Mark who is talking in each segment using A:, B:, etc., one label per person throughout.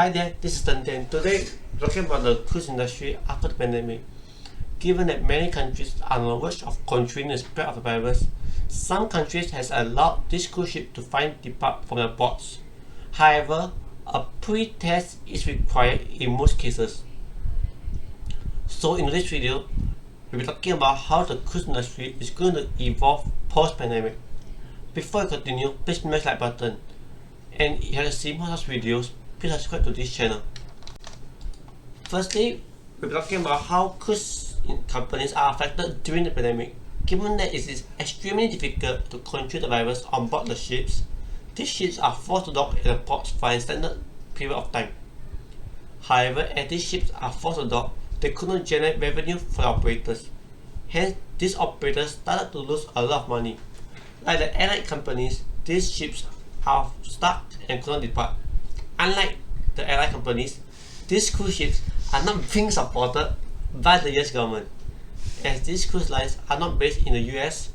A: Hi there, this is Tan Tian. Today, we're talking about the cruise industry after the pandemic. Given that many countries are on the verge of controlling the spread of the virus, some countries has allowed this cruise ship to depart from their ports. However, a pre-test is required in most cases. So in this video, we'll be talking about how the cruise industry is going to evolve post-pandemic. Before I continue, please smash the like button. And if you have seen more such videos, please subscribe to this channel. Firstly, we'll be talking about how cruise companies are affected during the pandemic. Given that it is extremely difficult to control the virus on board the ships, these ships are forced to dock at the ports for an extended period of time. However, as these ships are forced to dock, they could not generate revenue for the operators. Hence, these operators started to lose a lot of money. Like the airline companies, these ships are stuck and could not depart. Unlike the airline companies, these cruise ships are not being supported by the US government. As these cruise lines are not based in the US,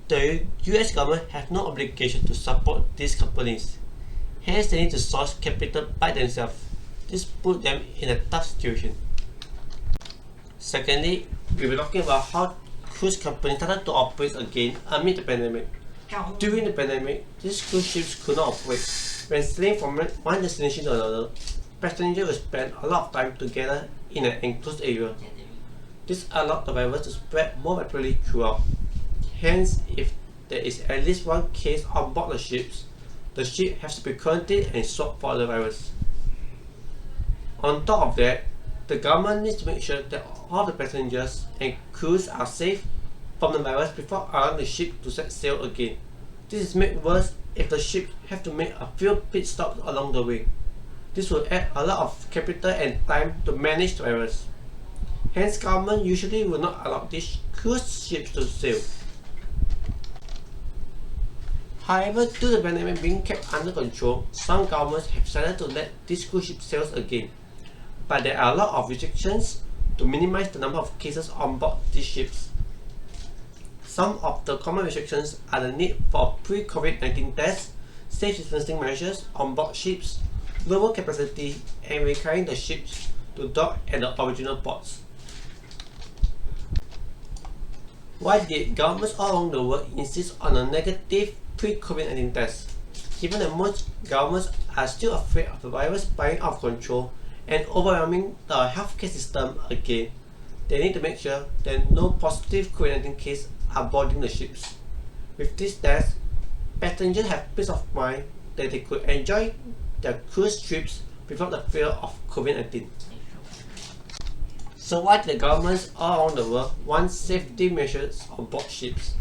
A: the US government has no obligation to support these companies. Hence, they need to source capital by themselves. This puts them in a tough situation. Secondly, we'll be talking about how cruise companies started to operate again amid the pandemic. During the pandemic, these cruise ships could not operate. When sailing from one destination to another, passengers would spend a lot of time together in an enclosed area. This allowed the virus to spread more rapidly throughout. Hence, if there is at least one case on board the ship has to be quarantined and swabbed for the virus. On top of that, the government needs to make sure that all the passengers and crews are safe from the virus before allowing the ship to set sail again. This is made worse if the ships have to make a few pit stops along the way. This will add a lot of capital and time to manage the virus. Hence, government usually will not allow these cruise ships to sail. However, due to the pandemic being kept under control, some governments have decided to let these cruise ships sail again. But there are a lot of restrictions to minimize the number of cases on board these ships. Some of the common restrictions are the need for pre-COVID-19 tests, safe distancing measures on board ships, lower capacity, and requiring the ships to dock at the original ports. Why did governments all along the world insist on a negative pre-COVID-19 test? Given that most governments are still afraid of the virus spiraling out of control and overwhelming the healthcare system again, they need to make sure that no positive COVID-19 cases are boarding the ships. With this test, passengers have peace of mind that they could enjoy their cruise trips without the fear of COVID-19. So why do the governments all around the world want safety measures on board ships?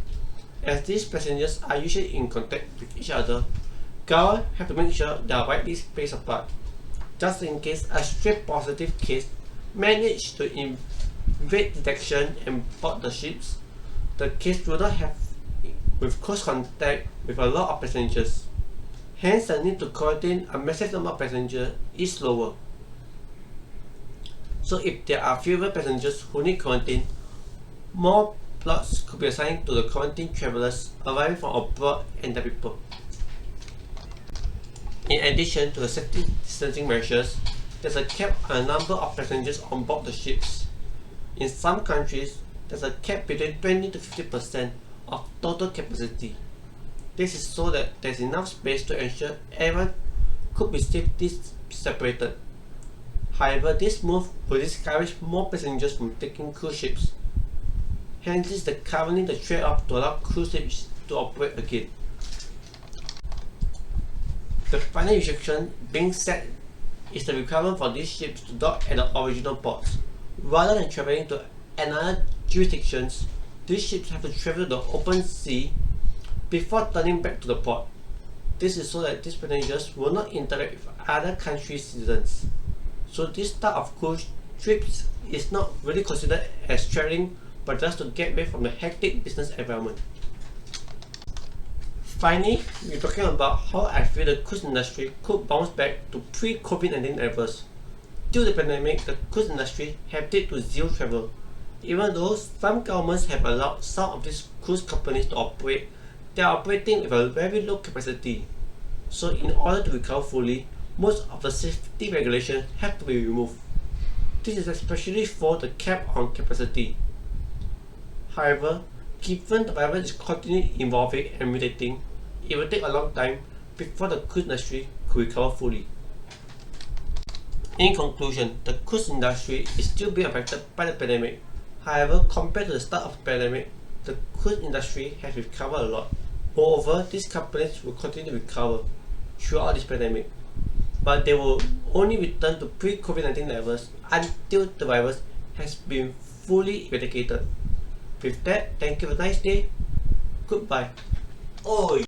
A: As these passengers are usually in contact with each other, governments have to make sure they are widely spaced apart. Just in case a straight positive case managed to evade detection and board the ships, the case will not have with close contact with a lot of passengers. Hence, the need to quarantine a massive number of passengers is lower. So if there are fewer passengers who need quarantine, more plots could be assigned to the quarantined travelers arriving from abroad and their people. In addition to the safety distancing measures, there's a cap on the number of passengers on board the ships. In some countries, there's a cap between 20 to 50% of total capacity. This is so that there's enough space to ensure everyone could be safely separated. However, this move will discourage more passengers from taking cruise ships. Hence, this is currently the trade-off to allow cruise ships to operate again. The final restriction being set is the requirement for these ships to dock at the original ports. Rather than traveling to another jurisdictions, these ships have to travel to the open sea before turning back to the port. This is so that these passengers will not interact with other countries' citizens. So this type of cruise trips is not really considered as traveling, but just to get away from the hectic business environment. Finally, we're talking about how I feel the cruise industry could bounce back to pre-COVID-19 levels. Due to the pandemic, the cruise industry have dipped to zero travel. Even though some governments have allowed some of these cruise companies to operate, they are operating with a very low capacity. So in order to recover fully, most of the safety regulations have to be removed. This is especially for the cap on capacity. However, given the virus is continually evolving and mutating, it will take a long time before the cruise industry could recover fully. In conclusion, the cruise industry is still being affected by the pandemic. However, compared to the start of the pandemic, the cruise industry has recovered a lot. Moreover, these companies will continue to recover throughout this pandemic, but they will only return to pre-COVID-19 levels until the virus has been fully eradicated. With that, thank you for a nice day. Goodbye. Oi!